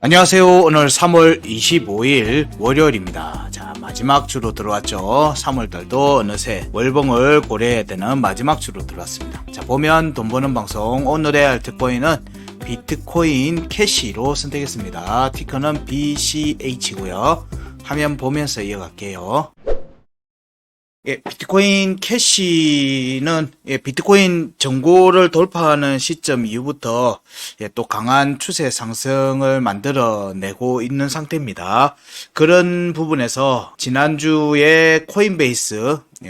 안녕하세요. 오늘 3월 25일 월요일입니다. 자, 마지막 주로 들어왔죠. 3월달도 어느새 월봉을 고려해야 되는 마지막 주로 들어왔습니다. 자, 보면 돈 버는 방송 오늘의 알트코인은 비트코인 캐시로 선택했습니다. 티커는 BCH고요. 화면 보면서 이어갈게요. 비트코인 캐시는 비트코인 정고를 돌파하는 시점 이후부터 또 강한 추세 상승을 만들어내고 있는 상태입니다. 그런 부분에서 지난주에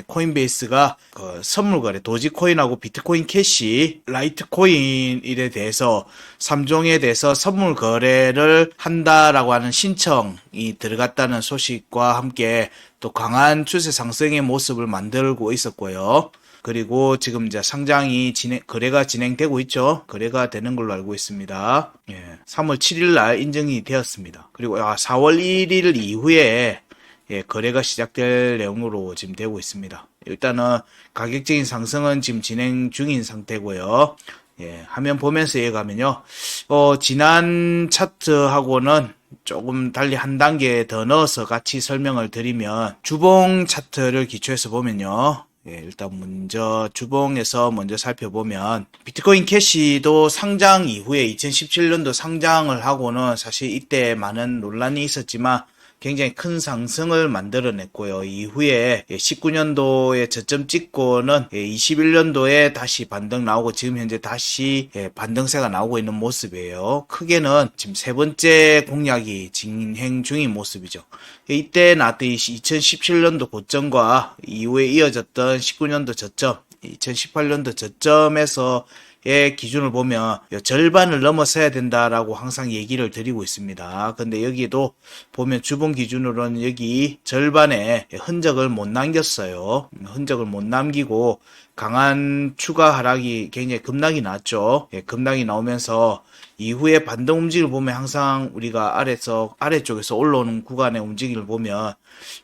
코인베이스가 선물 거래, 도지코인하고 비트코인 캐시, 라이트코인에 대해서 3종에 대해서 선물 거래를 한다라고 하는 신청이 들어갔다는 소식과 함께 또 강한 추세 상승의 모습을 만들고 있었고요. 그리고 지금 이제 상장이 거래가 진행되고 있죠. 거래가 되는 걸로 알고 있습니다. 3월 7일 날 인증이 되었습니다. 그리고 4월 1일 이후에 거래가 시작될 내용으로 지금 되고 있습니다. 일단은 가격적인 상승은 지금 진행 중인 상태고요. 화면 보면서 이어가면요. 지난 차트하고는 조금 달리 한 단계 더 넣어서 같이 설명을 드리면 주봉 차트를 기초해서 보면요. 일단 먼저 주봉에서 먼저 살펴보면 비트코인 캐시도 상장 이후에 2017년도 상장을 하고는 사실 이때 많은 논란이 있었지만 굉장히 큰 상승을 만들어냈고요. 이후에 19년도에 저점 찍고는 21년도에 다시 반등 나오고 지금 현재 다시 반등세가 나오고 있는 모습이에요. 크게는 지금 세 번째 공략이 진행 중인 모습이죠. 이때 나왔던 2017년도 고점과 이후에 이어졌던 19년도 저점, 2018년도 저점에서 의 기준을 보면 절반을 넘어서야 된다라고 항상 얘기를 드리고 있습니다. 근데 여기도 보면 주봉 기준으로는 여기 절반의 흔적을 못 남겼어요. 흔적을 못 남기고 강한 추가 하락이 굉장히 급락이 났죠. 급락이 나오면서 이후에 반등 움직임을 보면 항상 우리가 아래쪽에서 올라오는 구간의 움직임을 보면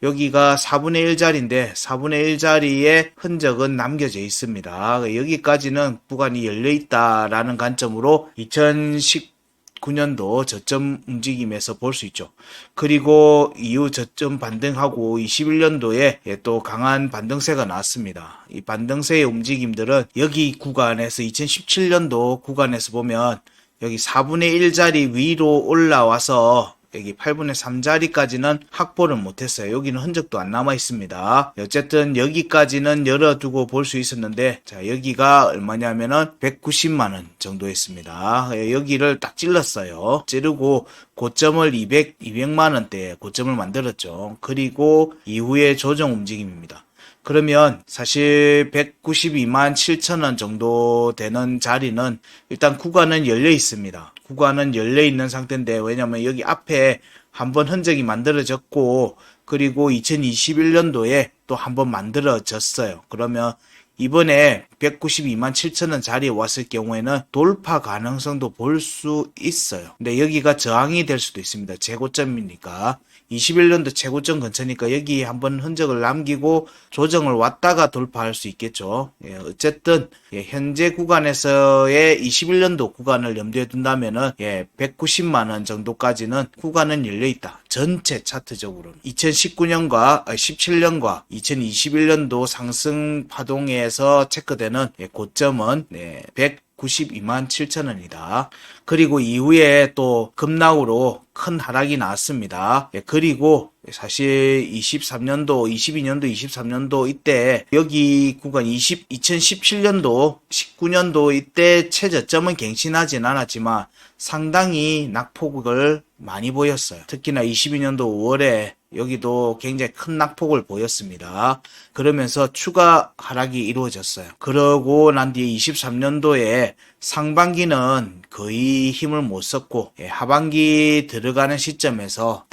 여기가 4분의 1 자리인데 4분의 1 자리의 흔적은 남겨져 있습니다. 여기까지는 구간이 열려 있다라는 관점으로 2019년도 저점 움직임에서 볼 수 있죠. 그리고 이후 저점 반등하고 21년도에 또 강한 반등세가 나왔습니다. 이 반등세의 움직임들은 여기 구간에서 2017년도 구간에서 보면 여기 4분의 1 자리 위로 올라와서 여기 8분의 3 자리까지는 확보를 못했어요. 여기는 흔적도 안 남아 있습니다. 어쨌든 여기까지는 열어두고 볼 수 있었는데, 자, 여기가 얼마냐면은 190만원 정도 했습니다. 여기를 딱 찔렀어요. 찌르고 고점을 200만원대 고점을 만들었죠. 그리고 이후에 조정 움직임입니다. 그러면 사실 192만 7천원 정도 되는 자리는 일단 구간은 열려 있습니다. 구간은 열려 있는 상태인데, 왜냐면 여기 앞에 한번 흔적이 만들어졌고 그리고 2021년도에 또 한번 만들어졌어요. 그러면 이번에 192만 7천원 자리에 왔을 경우에는 돌파 가능성도 볼 수 있어요. 근데 여기가 저항이 될 수도 있습니다. 재고점이니까. 21년도 최고점 근처니까 여기 한번 흔적을 남기고 조정을 왔다가 돌파할 수 있겠죠. 어쨌든 현재 구간에서의 21년도 구간을 염두에 둔다면은 190만원 정도까지는 구간은 열려있다. 전체 차트적으로는 2019년과 17년과 2021년도 상승 파동에서 체크되는 고점은 192만 7천원이다. 그리고 이후에 또 급락으로 큰 하락이 나왔습니다. 그리고 사실 23년도, 22년도, 23년도 이때 여기 구간 2017년도, 19년도 이때 최저점은 갱신하진 않았지만 상당히 낙폭을 많이 보였어요. 특히나 22년도 5월에 여기도 굉장히 큰 낙폭을 보였습니다. 그러면서 추가 하락이 이루어졌어요. 그러고 난 뒤에 23년도에 상반기는 거의 힘을 못 썼고 하반기 들어가는 시점에서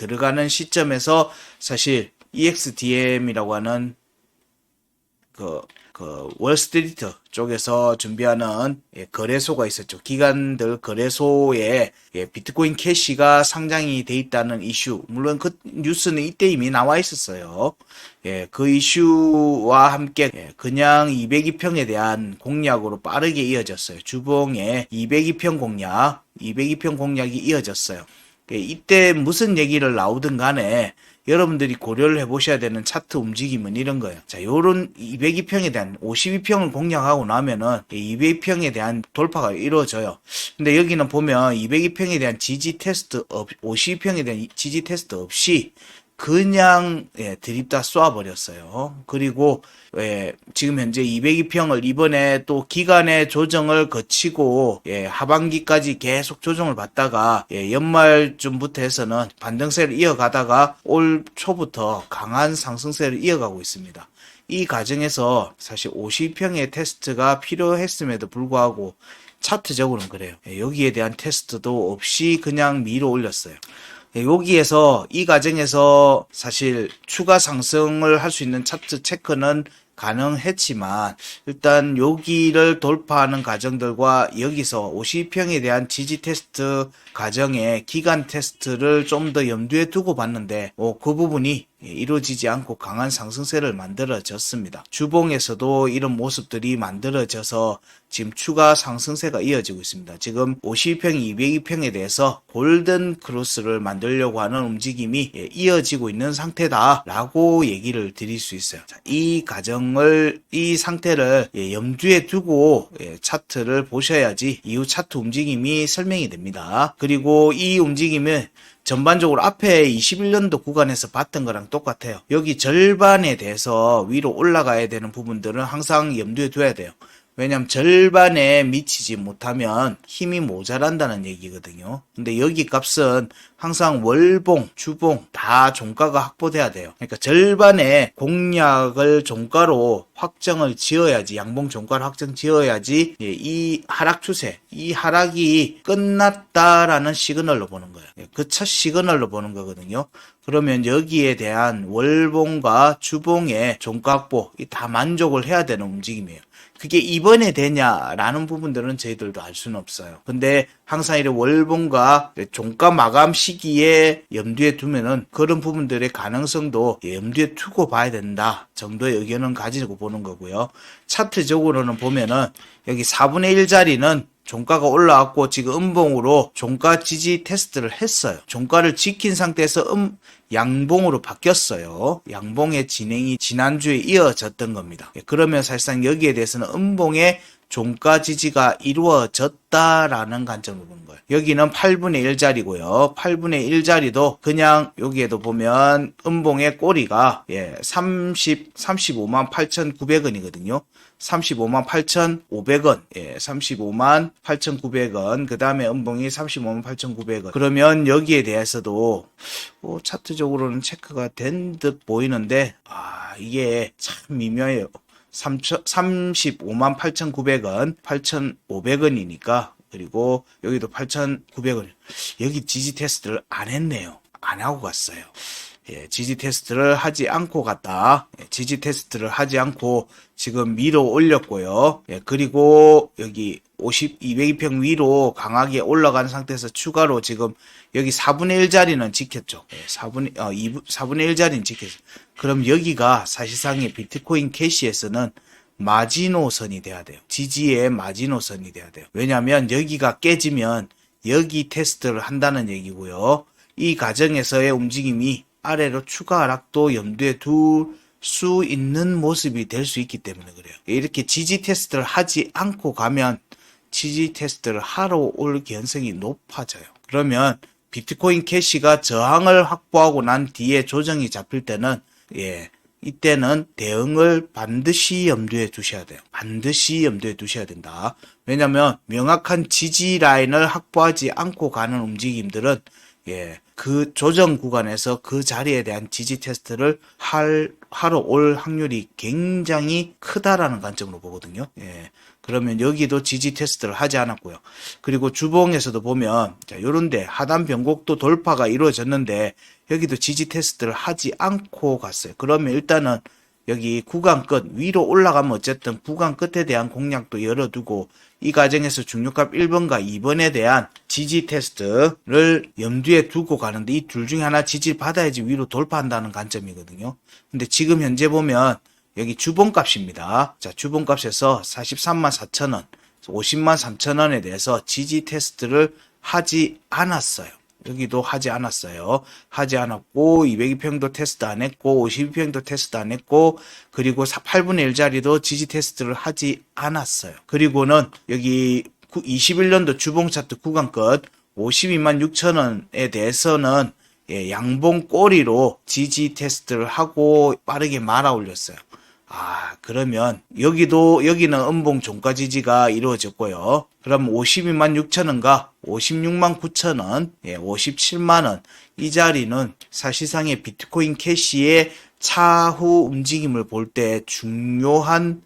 사실 EXDM이라고 하는 월스트리트 쪽에서 준비하는 거래소가 있었죠. 기관들 거래소에 비트코인 캐시가 상장이 돼 있다는 이슈, 물론 그 뉴스는 이때 이미 나와 있었어요. 그 이슈와 함께 그냥 202평에 대한 공략으로 빠르게 이어졌어요. 주봉에 202평 공략이 이어졌어요. 이때 무슨 얘기를 나오든 간에 여러분들이 고려를 해보셔야 되는 차트 움직임은 이런 거예요. 자, 요런 202평에 대한 52평을 공략하고 나면은 202평에 대한 돌파가 이루어져요. 근데 여기는 보면 202평에 대한 지지 테스트 52평에 대한 지지 테스트 없이 그냥 드립다 쏘아버렸어요. 그리고 지금 현재 202평을 이번에 또 기간의 조정을 거치고 하반기까지 계속 조정을 받다가 연말쯤부터 해서는 반등세를 이어가다가 올 초부터 강한 상승세를 이어가고 있습니다. 이 과정에서 사실 50평의 테스트가 필요했음에도 불구하고 차트적으로는 그래요. 여기에 대한 테스트도 없이 그냥 밀어 올렸어요. 여기에서 이 과정에서 사실 추가 상승을 할 수 있는 차트 체크는 가능했지만 일단 여기를 돌파하는 과정들과 여기서 50평에 대한 지지 테스트 과정의 기간 테스트를 좀 더 염두에 두고 봤는데 그 부분이 이루어지지 않고 강한 상승세를 만들어졌습니다. 주봉에서도 이런 모습들이 만들어져서 지금 추가 상승세가 이어지고 있습니다. 지금 52평, 202평에 대해서 골든 크로스를 만들려고 하는 움직임이 이어지고 있는 상태다라고 얘기를 드릴 수 있어요. 자, 이 상태를 염두에 두고 차트를 보셔야지 이후 차트 움직임이 설명이 됩니다. 그리고 이 움직임은 전반적으로 앞에 21년도 구간에서 봤던 거랑 똑같아요. 여기 절반에 대해서 위로 올라가야 되는 부분들은 항상 염두에 둬야 돼요. 왜냐면 절반에 미치지 못하면 힘이 모자란다는 얘기거든요. 근데 여기 값은 항상 월봉, 주봉 다 종가가 확보돼야 돼요. 그러니까 절반의 공략을 종가로 확정을 지어야지, 양봉 종가를 확정 지어야지 이 하락 추세, 이 하락이 끝났다라는 시그널로 보는 거예요. 그 첫 시그널로 보는 거거든요. 그러면 여기에 대한 월봉과 주봉의 종가 확보 다 만족을 해야 되는 움직임이에요. 그게 이번에 되냐라는 부분들은 저희들도 알 수는 없어요. 근데 항상 이런 월봉과 종가 마감 시기에 염두에 두면은 그런 부분들의 가능성도 염두에 두고 봐야 된다 정도의 의견은 가지고 보는 거고요. 차트적으로는 보면은 여기 4분의 1 자리는 종가가 올라왔고 지금 음봉으로 종가 지지 테스트를 했어요. 종가를 지킨 상태에서 양봉으로 바뀌었어요. 양봉의 진행이 지난주에 이어졌던 겁니다. 그러면 사실상 여기에 대해서는 음봉의 종가 지지가 이루어졌다라는 관점으로 보는 거예요. 여기는 8분의 1 자리고요. 8분의 1 자리도 그냥 여기에도 보면 음봉의 꼬리가 35만 8,900원이거든요. 35만 8,500원, 35만 8,900원, 그 다음에 음봉이 35만 8,900원. 그러면 여기에 대해서도 차트적으로는 체크가 된 듯 보이는데, 이게 참 미묘해요. 35만 8,900원, 8,500원이니까, 그리고 여기도 8,900원. 여기 지지 테스트를 안 했네요. 안 하고 갔어요. 지지 테스트를 하지 않고 갔다. 지지 테스트를 하지 않고 지금 밀어 올렸고요. 그리고 여기 202평 위로 강하게 올라간 상태에서 추가로 지금 여기 4분의 1 자리는 지켰죠. 4분의 1 자리는 지켰죠. 그럼 여기가 사실상의 비트코인 캐시에서는 마지노선이 돼야 돼요. 지지의 마지노선이 돼야 돼요. 왜냐하면 여기가 깨지면 여기 테스트를 한다는 얘기고요. 이 과정에서의 움직임이 아래로 추가 하락도 염두에 둘 수 있는 모습이 될 수 있기 때문에 그래요. 이렇게 지지 테스트를 하지 않고 가면 지지 테스트를 하러 올 가능성이 높아져요. 그러면 비트코인 캐시가 저항을 확보하고 난 뒤에 조정이 잡힐 때는 이때는 대응을 반드시 염두에 두셔야 돼요. 반드시 염두에 두셔야 된다. 왜냐하면 명확한 지지 라인을 확보하지 않고 가는 움직임들은 그 조정 구간에서 그 자리에 대한 지지 테스트를 하러 올 확률이 굉장히 크다라는 관점으로 보거든요. 그러면 여기도 지지 테스트를 하지 않았고요. 그리고 주봉에서도 보면 요런데 하단 변곡도 돌파가 이루어졌는데 여기도 지지 테스트를 하지 않고 갔어요. 그러면 일단은 여기 구간 끝 위로 올라가면 어쨌든 구간 끝에 대한 공략도 열어두고 이 과정에서 중요값 1번과 2번에 대한 지지 테스트를 염두에 두고 가는데 이 둘 중에 하나 지지를 받아야지 위로 돌파한다는 관점이거든요. 근데 지금 현재 보면 여기 주봉값입니다. 자, 주봉값에서 43만 4천원, 50만 3천원에 대해서 지지 테스트를 하지 않았어요. 여기도 하지 않았어요. 하지 않았고 202평도 테스트 안 했고 52평도 테스트 안 했고 그리고 8분의 1짜리도 지지 테스트를 하지 않았어요. 그리고는 여기 21년도 주봉 차트 구간끝 52만 6천 원에 대해서는 양봉 꼬리로 지지 테스트를 하고 빠르게 말아 올렸어요. 그러면 여기는 음봉 종가 지지가 이루어졌고요. 그럼 52만 6천 원과 56만 9천 원, 57만 원 이 자리는 사실상의 비트코인 캐시의 차후 움직임을 볼 때 중요한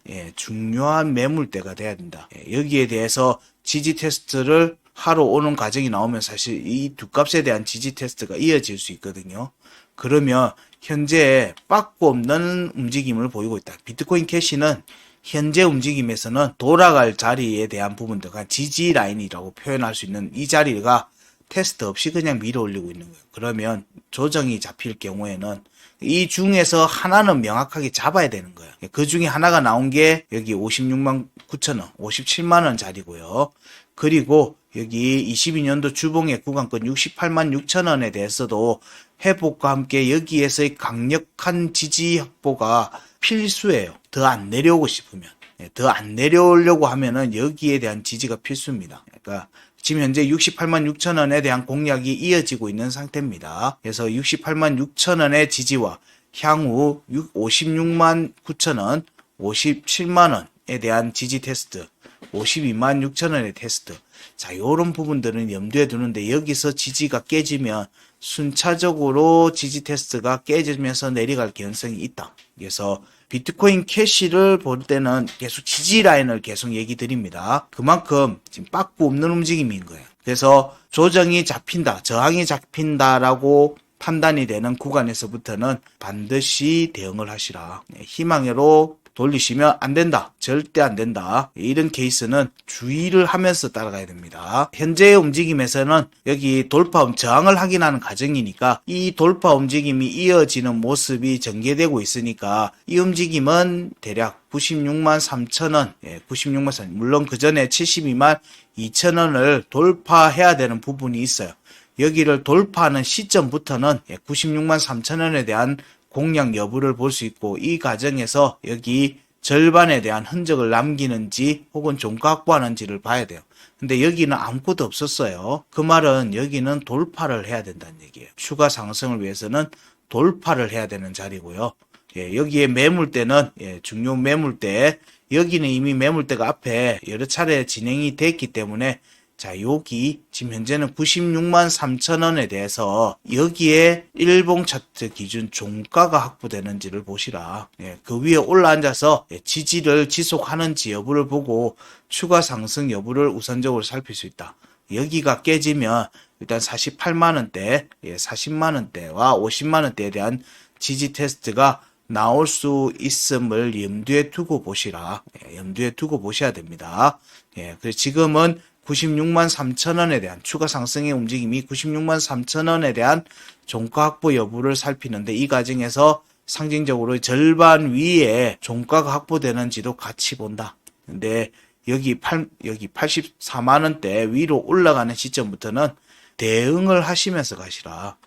매물대가 돼야 된다. 여기에 대해서 지지 테스트를 하러 오는 과정이 나오면 사실 이 두 값에 대한 지지 테스트가 이어질 수 있거든요. 그러면 현재 빠꾸 없는 움직임을 보이고 있다. 비트코인 캐시는 현재 움직임에서는 돌아갈 자리에 대한 부분들, 지지 라인이라고 표현할 수 있는 이 자리가 테스트 없이 그냥 밀어 올리고 있는 거예요. 그러면 조정이 잡힐 경우에는 이 중에서 하나는 명확하게 잡아야 되는 거예요. 그 중에 하나가 나온 게 여기 56만 9천 원, 57만 원 자리고요. 그리고 여기 22년도 주봉의 구간권 68만 6천 원에 대해서도 회복과 함께 여기에서의 강력한 지지 확보가 필수예요. 더 안 내려오고 싶으면. 더 안 내려오려고 하면은 여기에 대한 지지가 필수입니다. 그러니까 지금 현재 68만 6천 원에 대한 공략이 이어지고 있는 상태입니다. 그래서 68만 6천 원의 지지와 향후 56만 9천 원, 57만 원에 대한 지지 테스트, 52만 6천 원의 테스트. 자, 요런 부분들은 염두에 두는데 여기서 지지가 깨지면 순차적으로 지지 테스트가 깨지면서 내려갈 가능성이 있다. 그래서 비트코인 캐시를 볼 때는 계속 지지 라인을 계속 얘기 드립니다. 그만큼 지금 빠꾸 없는 움직임인 거예요. 그래서 조정이 잡힌다, 저항이 잡힌다라고 판단이 되는 구간에서부터는 반드시 대응을 하시라. 희망으로 돌리시면 안 된다. 절대 안 된다. 이런 케이스는 주의를 하면서 따라가야 됩니다. 현재의 움직임에서는 여기 돌파, 저항을 확인하는 과정이니까 이 돌파 움직임이 이어지는 모습이 전개되고 있으니까 이 움직임은 대략 96만 3천 원, 96만 3천 원, 물론 그 전에 72만 2천 원을 돌파해야 되는 부분이 있어요. 여기를 돌파하는 시점부터는 96만 3천 원에 대한 공략 여부를 볼 수 있고 이 과정에서 여기 절반에 대한 흔적을 남기는지 혹은 종가 확보하는지를 봐야 돼요. 근데 여기는 아무것도 없었어요. 그 말은 여기는 돌파를 해야 된다는 얘기예요. 추가 상승을 위해서는 돌파를 해야 되는 자리고요. 여기에 매물대는 중요 매물대, 여기는 이미 매물대가 앞에 여러 차례 진행이 됐기 때문에 자, 여기 지금 현재는 96만 3천 원에 대해서 여기에 일봉 차트 기준 종가가 확보되는지를 보시라. 그 위에 올라앉아서 지지를 지속하는지 여부를 보고 추가 상승 여부를 우선적으로 살필 수 있다. 여기가 깨지면 일단 48만 원대, 40만 원대와 50만 원대에 대한 지지 테스트가 나올 수 있음을 염두에 두고 보시라. 염두에 두고 보셔야 됩니다. 그래서 지금은 96만 3천 원에 대한 추가 상승의 움직임이 96만 3천 원에 대한 종가 확보 여부를 살피는데 이 과정에서 상징적으로 절반 위에 종가가 확보되는지도 같이 본다. 근데 여기 84만 원대 위로 올라가는 시점부터는 대응을 하시면서 가시라.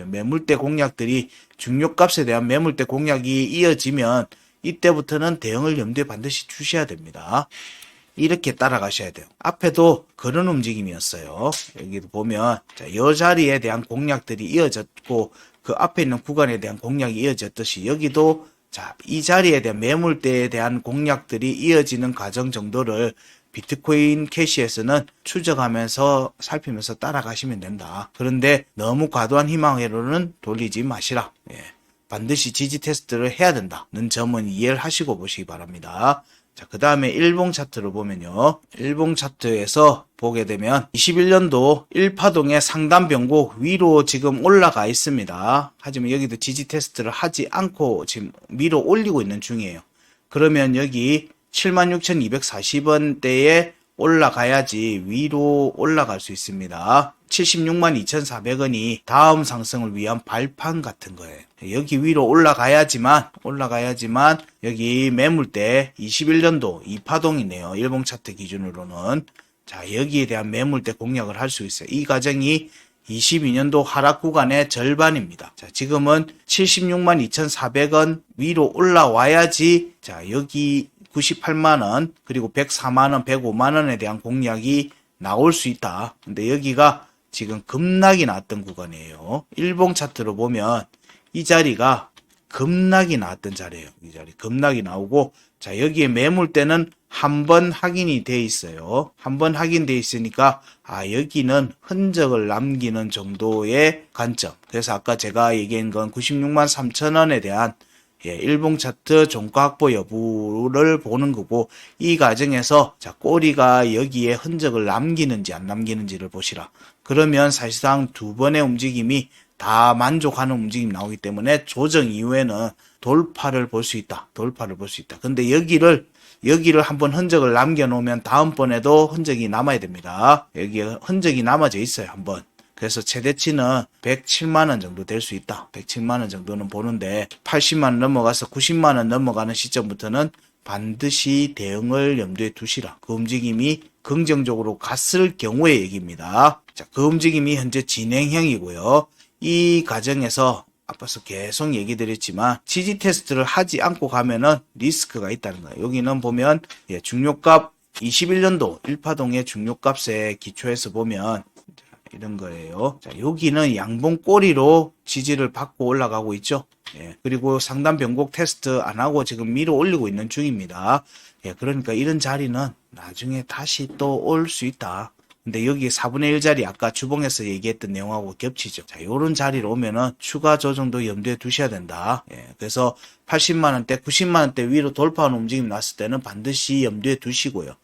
매물대 공략들이 중요값에 대한 매물대 공략이 이어지면 이때부터는 대응을 염두에 반드시 주셔야 됩니다. 이렇게 따라가셔야 돼요. 앞에도 그런 움직임이었어요. 여기도 보면 이 자리에 대한 공략들이 이어졌고 그 앞에 있는 구간에 대한 공략이 이어졌듯이 여기도 이 자리에 대한 매물대에 대한 공략들이 이어지는 과정 정도를 비트코인 캐시에서는 추적하면서 살피면서 따라가시면 된다. 그런데 너무 과도한 희망회로는 돌리지 마시라. 반드시 지지 테스트를 해야 된다는 점은 이해를 하시고 보시기 바랍니다. 자, 그 다음에 일봉 차트를 보면요. 일봉 차트에서 보게 되면 21년도 1파동의 상단 변곡 위로 지금 올라가 있습니다. 하지만 여기도 지지 테스트를 하지 않고 지금 밀어 올리고 있는 중이에요. 그러면 여기 76,240원대에 올라가야지 위로 올라갈 수 있습니다. 76만 2,400원이 다음 상승을 위한 발판 같은 거예요. 여기 위로 올라가야지만 여기 매물대 21년도 2파동이네요. 일봉 차트 기준으로는. 자, 여기에 대한 매물대 공략을 할 수 있어요. 이 과정이 22년도 하락 구간의 절반입니다. 자, 지금은 76만 2,400원 위로 올라와야지, 자, 여기 98만원, 그리고 104만원, 105만원에 대한 공략이 나올 수 있다. 근데 여기가 지금 급락이 나왔던 구간이에요. 일봉 차트로 보면 이 자리가 급락이 나왔던 자리예요. 이 자리 급락이 나오고, 자, 여기에 매물대는 한 번 확인이 돼 있어요. 한 번 확인돼 있으니까 여기는 흔적을 남기는 정도의 관점. 그래서 아까 제가 얘기한 건 96만 3천원에 대한 일봉 차트 종가 확보 여부를 보는 거고, 이 과정에서 자, 꼬리가 여기에 흔적을 남기는지 안 남기는지를 보시라. 그러면 사실상 두 번의 움직임이 다 만족하는 움직임이 나오기 때문에 조정 이후에는 돌파를 볼 수 있다. 돌파를 볼 수 있다. 근데 여기를 한번 흔적을 남겨놓으면 다음번에도 흔적이 남아야 됩니다. 여기에 흔적이 남아져 있어요. 한번. 그래서 최대치는 107만원 정도 될 수 있다. 107만원 정도는 보는데 80만원 넘어가서 90만원 넘어가는 시점부터는 반드시 대응을 염두에 두시라. 그 움직임이 긍정적으로 갔을 경우의 얘기입니다. 자, 그 움직임이 현재 진행형이고요. 이 과정에서 앞서서 계속 얘기 드렸지만 지지 테스트를 하지 않고 가면은 리스크가 있다는 거예요. 여기는 보면 중요값 21년도 1파동의 중요값에 기초해서 보면 이런 거예요. 자, 여기는 양봉 꼬리로 지지를 받고 올라가고 있죠. 그리고 상단 변곡 테스트 안 하고 지금 밀어 올리고 있는 중입니다. 그러니까 이런 자리는 나중에 다시 또 올 수 있다. 근데 여기 4분의 1 자리 아까 주봉에서 얘기했던 내용하고 겹치죠. 자, 요런 자리로 오면은 추가 조정도 염두에 두셔야 된다. 그래서 80만원대, 90만원대 위로 돌파하는 움직임이 났을 때는 반드시 염두에 두시고요.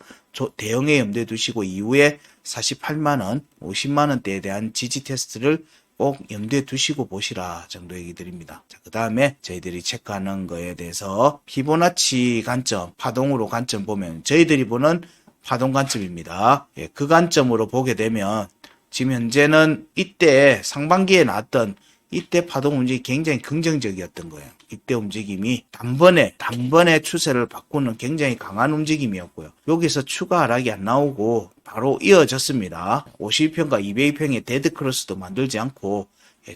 대응에 염두에 두시고 이후에 48만원, 50만원대에 대한 지지 테스트를 꼭 염두에 두시고 보시라 정도 얘기 드립니다. 자, 그 다음에 저희들이 체크하는 거에 대해서 피보나치 관점, 파동으로 관점 보면 저희들이 보는 파동 관점입니다. 그 관점으로 보게 되면 지금 현재는 이때 상반기에 나왔던 이때 파동 움직임이 굉장히 긍정적이었던 거예요. 이때 움직임이 단번에 추세를 바꾸는 굉장히 강한 움직임이었고요. 여기서 추가 하락이 안 나오고 바로 이어졌습니다. 52평과 202평의 데드크로스도 만들지 않고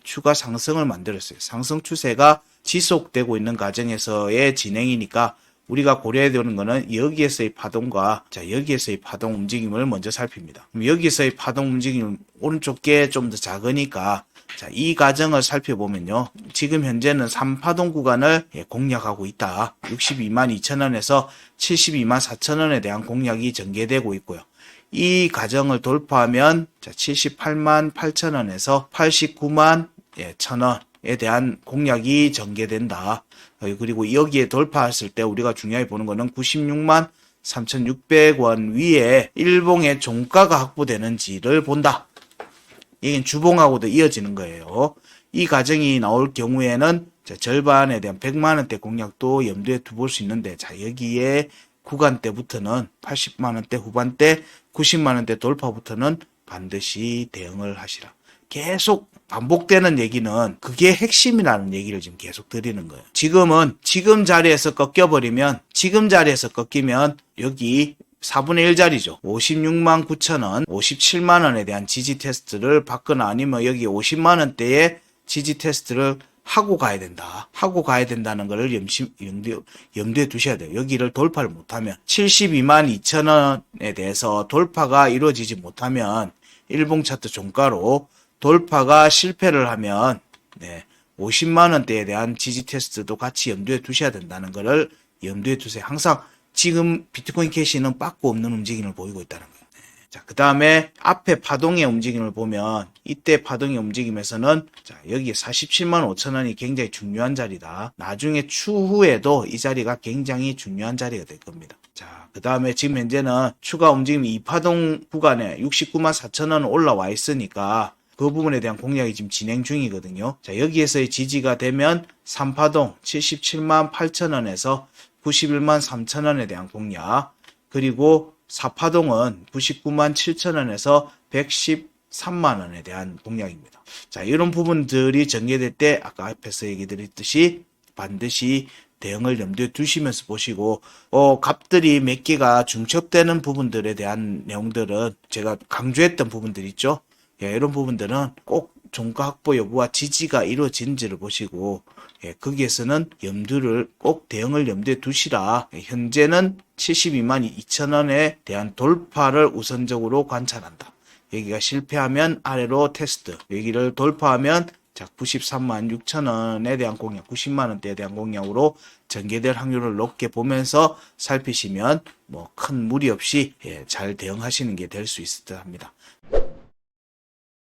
추가 상승을 만들었어요. 상승 추세가 지속되고 있는 과정에서의 진행이니까 우리가 고려해야 되는 거는 여기에서의 파동과 여기에서의 파동 움직임을 먼저 살핍니다. 그럼 여기서의 파동 움직임은 오른쪽 게 좀 더 작으니까 이 과정을 살펴보면요. 지금 현재는 3파동 구간을 공략하고 있다. 62만 2천원에서 72만 4천원에 대한 공략이 전개되고 있고요. 이 과정을 돌파하면 78만 8천원에서 89만 1천원에 대한 공략이 전개된다. 그리고 여기에 돌파했을 때 우리가 중요하게 보는 거는 96만 3,600원 위에 일봉의 종가가 확보되는지를 본다. 이게 주봉하고도 이어지는 거예요. 이 과정이 나올 경우에는 절반에 대한 100만원대 공략도 염두에 두볼 수 있는데, 여기에 구간대부터는 80만원대 후반대, 90만원대 돌파부터는 반드시 대응을 하시라. 계속 반복되는 얘기는 그게 핵심이라는 얘기를 지금 계속 드리는 거예요. 지금 자리에서 꺾이면 여기 4분의 1 자리죠. 56만 9천원, 57만원에 대한 지지 테스트를 받거나 아니면 여기 50만원대의 지지 테스트를 하고 가야 된다. 하고 가야 된다는 것을 염두에 두셔야 돼요. 여기를 돌파를 못하면 72만 2천원에 대해서 돌파가 이루어지지 못하면 일봉 차트 종가로 돌파가 실패를 하면 50만원대에 대한 지지 테스트도 같이 염두에 두셔야 된다는 것을 염두에 두세요. 항상 지금 비트코인 캐시는 빠꾸 없는 움직임을 보이고 있다는 거예요. 자, 그 다음에 앞에 파동의 움직임을 보면 이때 파동의 움직임에서는 여기 47만 5천원이 굉장히 중요한 자리다. 나중에 추후에도 이 자리가 굉장히 중요한 자리가 될 겁니다. 자, 그 다음에 지금 현재는 추가 움직임이 2파동 구간에 69만 4천원 올라와 있으니까 그 부분에 대한 공략이 지금 진행 중이거든요. 자, 여기에서의 지지가 되면 3파동 77만 8천원에서 91만 3천원에 대한 공략, 그리고 4파동은 99만 7천원에서 113만원에 대한 공략입니다. 자, 이런 부분들이 전개될 때 아까 앞에서 얘기 드렸듯이 반드시 대응을 염두에 두시면서 보시고, 값들이 몇 개가 중첩되는 부분들에 대한 내용들은 제가 강조했던 부분들 있죠. 이런 부분들은 꼭 종가 확보 여부와 지지가 이루어진지를 보시고 거기에서는 염두를 꼭 대응을 염두에 두시라. 현재는 72만 2천원에 대한 돌파를 우선적으로 관찰한다. 여기가 실패하면 아래로 테스트, 여기를 돌파하면 자 93만 6천원에 대한 공략, 90만 원대에 대한 공략으로 전개될 확률을 높게 보면서 살피시면 뭐 큰 무리 없이 잘 대응하시는 게 될 수 있을 듯 합니다.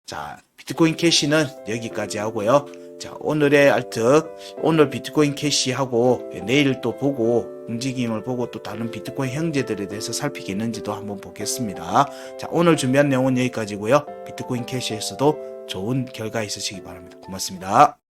자, 비트코인 캐시는 여기까지 하고요. 자, 오늘의 알트, 오늘 비트코인 캐시하고 내일 또 보고 움직임을 보고 또 다른 비트코인 형제들에 대해서 살피겠는지도 한번 보겠습니다. 자, 오늘 준비한 내용은 여기까지고요. 비트코인 캐시에서도 좋은 결과 있으시기 바랍니다. 고맙습니다.